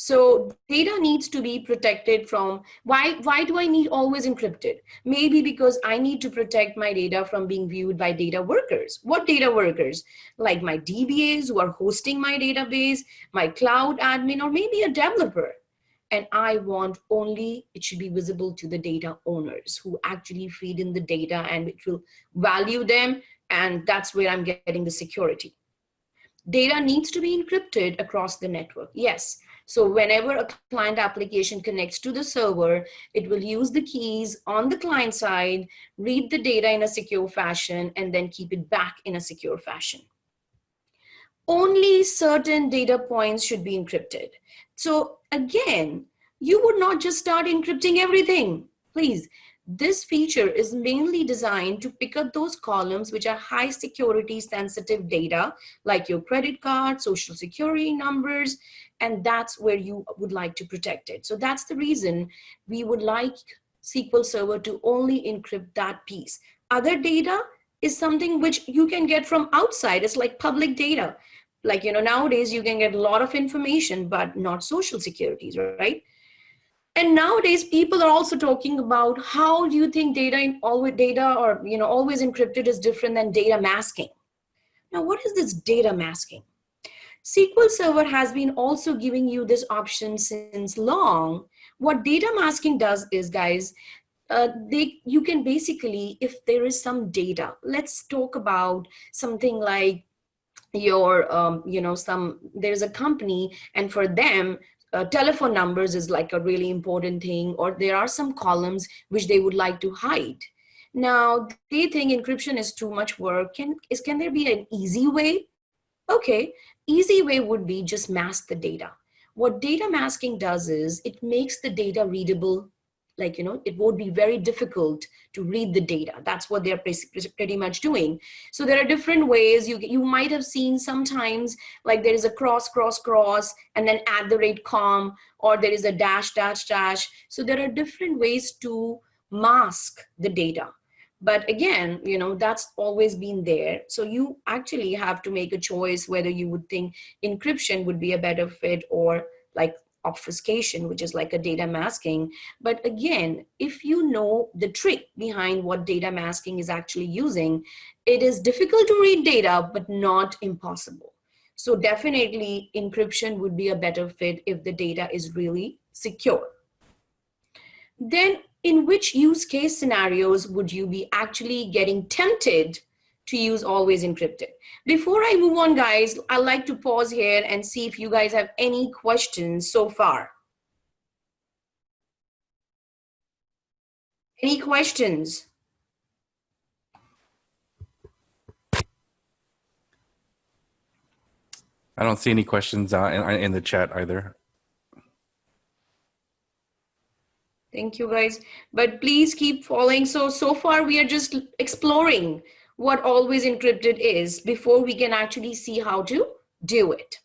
So data needs to be protected from, why do I need always encrypted? Maybe because I need to protect my data from being viewed by data workers. What data workers? Like my DBAs who are hosting my database, my cloud admin, or maybe a developer. And I want only, it should be visible to the data owners who actually feed in the data and it will value them. And that's where I'm getting the security. Data needs to be encrypted across the network. Yes. So whenever a client application connects to the server, it will use the keys on the client side, read the data in a secure fashion, and then keep it back in a secure fashion. Only certain data points should be encrypted. So again, you would not just start encrypting everything. Please, this feature is mainly designed to pick up those columns which are high security sensitive data, like your credit card, social security numbers, and that's where you would like to protect it. So that's the reason we would like SQL Server to only encrypt that piece. Other data is something which you can get from outside. It's like public data. Like, nowadays you can get a lot of information, but not social securities, right? And nowadays people are also talking about how do you think always encrypted is different than data masking. Now, what is this data masking? SQL Server has been also giving you this option since long. What data masking does is, guys, you can basically, if there is some data, let's talk about something like your, there's a company, and for them, telephone numbers is like a really important thing, or there are some columns which they would like to hide. Now, they think encryption is too much work. Can there be an easy way? Okay, easy way would be just mask the data. What data masking does is it makes the data readable. Like, it would be very difficult to read the data. That's what they're pretty much doing. So there are different ways. You might have seen sometimes, like there is a cross, and then @com, or there is a dash. So there are different ways to mask the data. But again, that's always been there. So you actually have to make a choice whether you would think encryption would be a better fit, or like obfuscation, which is like a data masking. But again, if you know the trick behind what data masking is actually using, it is difficult to read data, but not impossible. So definitely encryption would be a better fit if the data is really secure. Then in which use case scenarios would you be actually getting tempted to use always encrypted? Before I move on, guys, I'd like to pause here and see if you guys have any questions so far. Any questions? I don't see any questions in the chat either. Thank you, guys. But please keep following. So far we are just exploring what always encrypted is before we can actually see how to do it.